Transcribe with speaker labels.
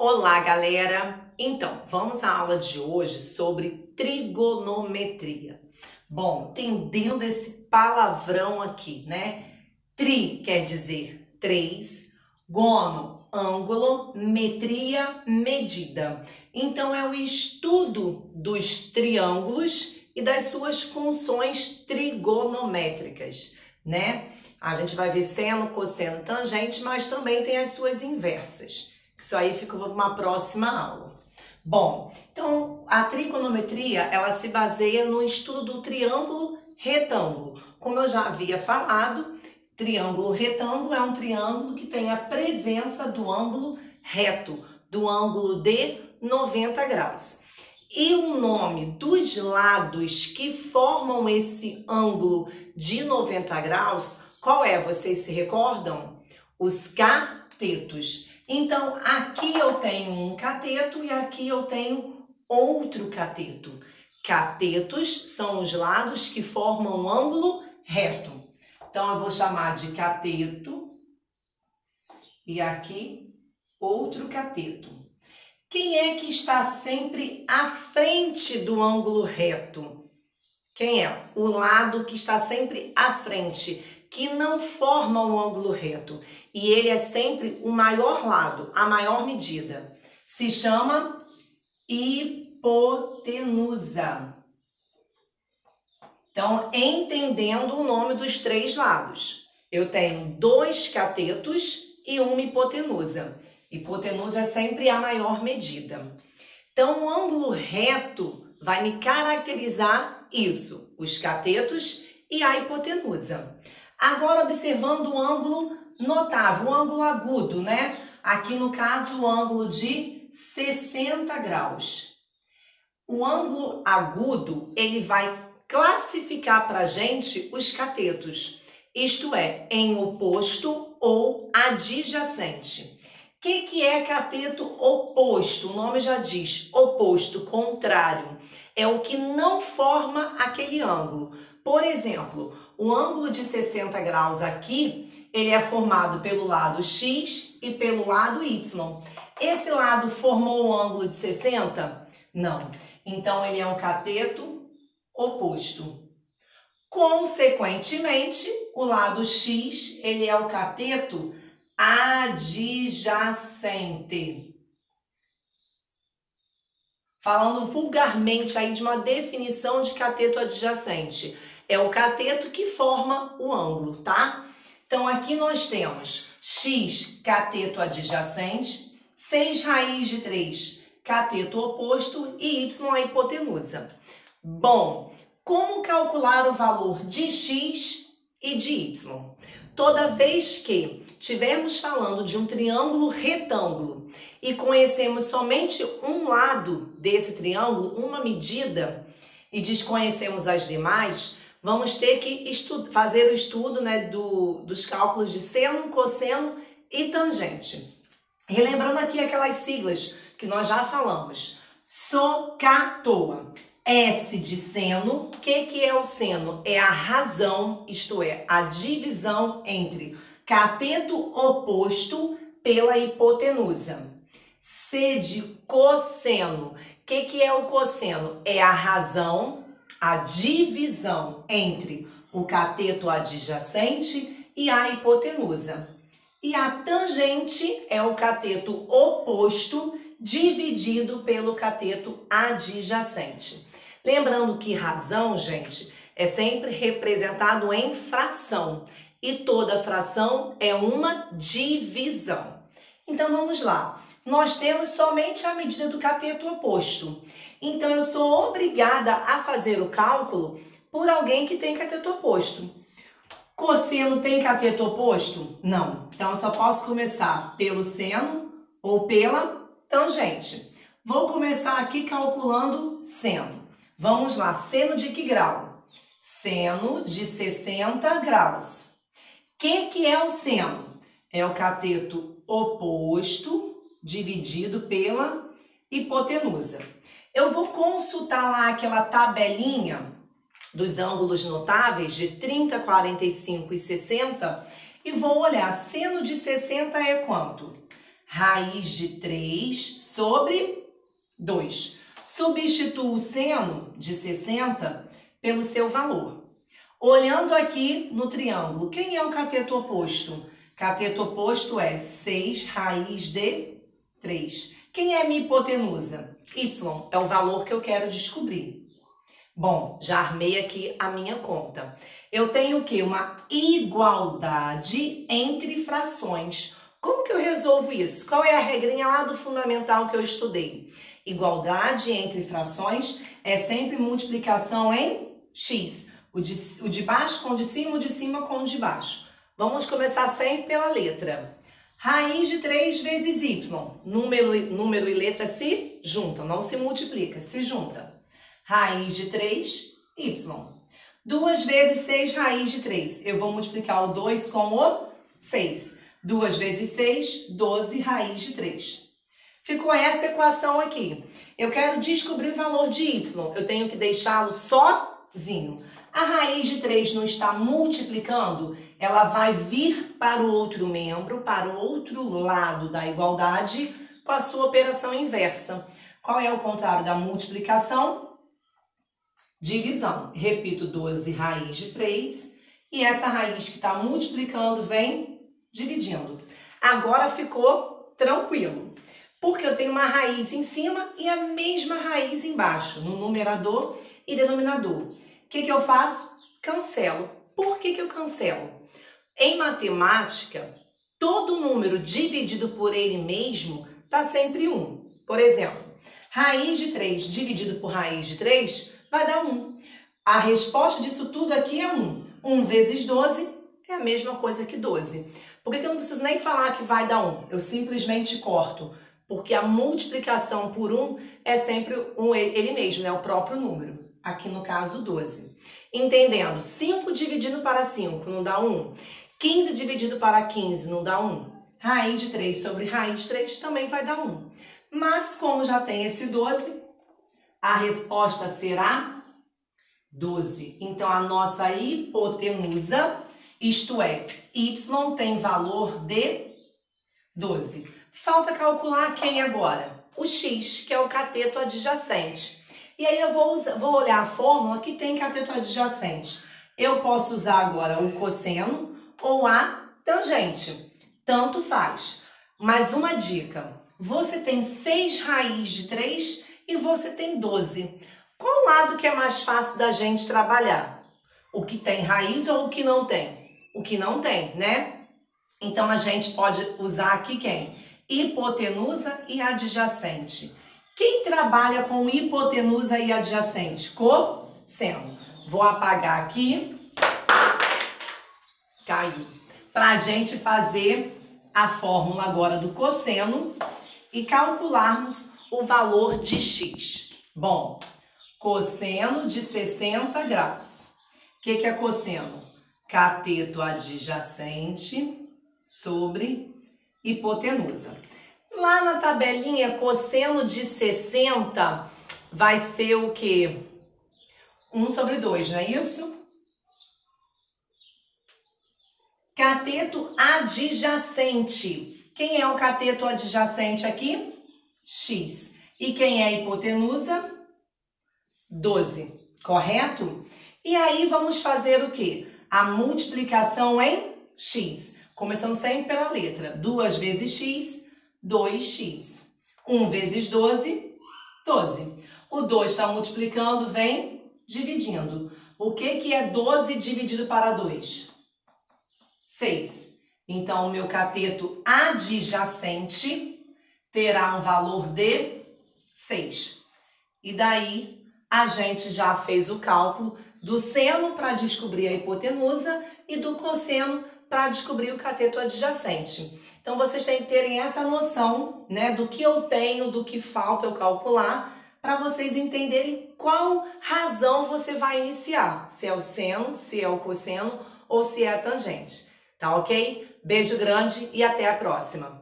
Speaker 1: Olá, galera! Então, vamos à aula de hoje sobre trigonometria. Bom, entendendo esse palavrão aqui, né? Tri quer dizer 3, gono, ângulo, metria, medida. Então, é o estudo dos triângulos e das suas funções trigonométricas, né? A gente vai ver seno, cosseno, tangente, mas também tem as suas inversas. Isso aí fica para uma próxima aula. Bom, então a trigonometria, ela se baseia no estudo do triângulo retângulo. Como eu já havia falado, triângulo retângulo é um triângulo que tem a presença do ângulo reto, do ângulo de 90 graus. E o nome dos lados que formam esse ângulo de 90 graus, qual é? Vocês se recordam? Os catetos. Então, aqui eu tenho um cateto e aqui eu tenho outro cateto. Catetos são os lados que formam um ângulo reto. Então, eu vou chamar de cateto e aqui outro cateto. Quem é que está sempre à frente do ângulo reto? Quem é? O lado que está sempre à frente, que não forma um ângulo reto. E ele é sempre o maior lado, a maior medida. Se chama hipotenusa. Então, entendendo o nome dos três lados. Eu tenho dois catetos e uma hipotenusa. Hipotenusa é sempre a maior medida. Então, o ângulo reto vai me caracterizar isso, os catetos e a hipotenusa. Agora, observando o ângulo notável, o ângulo agudo, né? Aqui, no caso, o ângulo de 60 graus. O ângulo agudo, ele vai classificar para a gente os catetos, isto é, em oposto ou adjacente. O que é cateto oposto? O nome já diz, oposto, contrário. É o que não forma aquele ângulo. Por exemplo, o ângulo de 60 graus aqui, ele é formado pelo lado X e pelo lado Y. Esse lado formou o ângulo de 60? Não. Então, ele é um cateto oposto. Consequentemente, o lado X, ele é o cateto adjacente. Falando vulgarmente aí de uma definição de cateto adjacente, é o cateto que forma o ângulo, tá? Então, aqui nós temos X, cateto adjacente, 6 raiz de 3, cateto oposto e Y, a hipotenusa. Bom, como calcular o valor de X e de Y? Toda vez que estivermos falando de um triângulo retângulo e conhecemos somente um lado desse triângulo, uma medida, e desconhecemos as demais, vamos ter que fazer o estudo, né, dos cálculos de seno, cosseno e tangente. Relembrando aqui aquelas siglas que nós já falamos. SOHCAHTOA. S de seno. O que é o seno? É a razão, isto é, a divisão entre cateto oposto pela hipotenusa. C de cosseno. O que é o cosseno? É a razão, a divisão entre o cateto adjacente e a hipotenusa. E a tangente é o cateto oposto dividido pelo cateto adjacente. Lembrando que razão, gente, é sempre representado em fração. E toda fração é uma divisão. Então, vamos lá. Nós temos somente a medida do cateto oposto. Então, eu sou obrigada a fazer o cálculo por alguém que tem cateto oposto. Cosseno tem cateto oposto? Não. Então, eu só posso começar pelo seno ou pela tangente. Vou começar aqui calculando seno. Vamos lá. Seno de que grau? Seno de 60 graus. O que é o seno? É o cateto oposto dividido pela hipotenusa. Eu vou consultar lá aquela tabelinha dos ângulos notáveis de 30, 45 e 60 e vou olhar. Seno de 60 é quanto? raiz de 3 sobre 2. Substituo o seno de 60 pelo seu valor. Olhando aqui no triângulo, quem é o cateto oposto? Cateto oposto é 6 raiz de 3. Quem é minha hipotenusa? Y é o valor que eu quero descobrir. Bom, já armei aqui a minha conta. Eu tenho o quê? Uma igualdade entre frações. Como que eu resolvo isso? Qual é a regrinha lá do fundamental que eu estudei? Igualdade entre frações é sempre multiplicação em x. O de baixo com o de cima com o de baixo. Vamos começar sempre pela letra. Raiz de 3 vezes y. Número e letra se juntam, não se multiplica, se junta. Raiz de 3, y. 2 vezes 6, raiz de 3. Eu vou multiplicar o 2 com o 6. 2 vezes 6, 12, raiz de 3. Ficou essa equação aqui. Eu quero descobrir o valor de y. Eu tenho que deixá-lo sozinho. A raiz de 3 não está multiplicando, ela vai vir para o outro membro, para o outro lado da igualdade, com a sua operação inversa. Qual é o contrário da multiplicação? Divisão. Repito, 12 raiz de 3. E essa raiz que está multiplicando vem dividindo. Agora ficou tranquilo. Porque eu tenho uma raiz em cima e a mesma raiz embaixo, no numerador e denominador. O que eu faço? Cancelo. Por que eu cancelo? Em matemática, todo número dividido por ele mesmo dá sempre 1. Por exemplo, raiz de 3 dividido por raiz de 3 vai dar 1. A resposta disso tudo aqui é 1. 1 vezes 12 é a mesma coisa que 12. Por que eu não preciso nem falar que vai dar 1? Eu simplesmente corto. Porque a multiplicação por 1 é sempre ele mesmo, né? O próprio número. Aqui no caso, 12. Entendendo? 5 dividido para 5 não dá 1. 15 dividido para 15 não dá 1. Raiz de 3 sobre raiz de 3 também vai dar 1. Mas, como já tem esse 12, a resposta será 12. Então, a nossa hipotenusa, isto é, y tem valor de 12. Falta calcular quem agora? O x, que é o cateto adjacente. E aí eu vou olhar a fórmula que tem cateto adjacente. Eu posso usar agora o cosseno ou a tangente. Tanto faz. Mas uma dica. Você tem 6 raiz de 3 e você tem 12. Qual lado que é mais fácil da gente trabalhar? O que tem raiz ou o que não tem? O que não tem, né? Então a gente pode usar aqui quem? Hipotenusa e adjacente. Quem trabalha com hipotenusa e adjacente? Cosseno. Vou apagar aqui. Caiu. Para a gente fazer a fórmula agora do cosseno e calcularmos o valor de x. Bom, cosseno de 60 graus. O que é cosseno? Cateto adjacente sobre hipotenusa. Lá na tabelinha, cosseno de 60 vai ser o quê? 1 sobre 2, não é isso? Cateto adjacente. Quem é o cateto adjacente aqui? X. E quem é a hipotenusa? 12, correto? E aí vamos fazer o quê? A multiplicação em x. Começando sempre pela letra. 2 vezes x, 2x. 1 vezes 12, 12. O 2 está multiplicando, vem dividindo. O que é 12 dividido para 2? 6. Então, o meu cateto adjacente terá um valor de 6. E daí, a gente já fez o cálculo do seno para descobrir a hipotenusa e do cosseno para descobrir o cateto adjacente. Então, vocês têm que terem essa noção, né, do que eu tenho, do que falta eu calcular, para vocês entenderem qual razão você vai iniciar. Se é o seno, se é o cosseno ou se é a tangente. Tá ok? Beijo grande e até a próxima!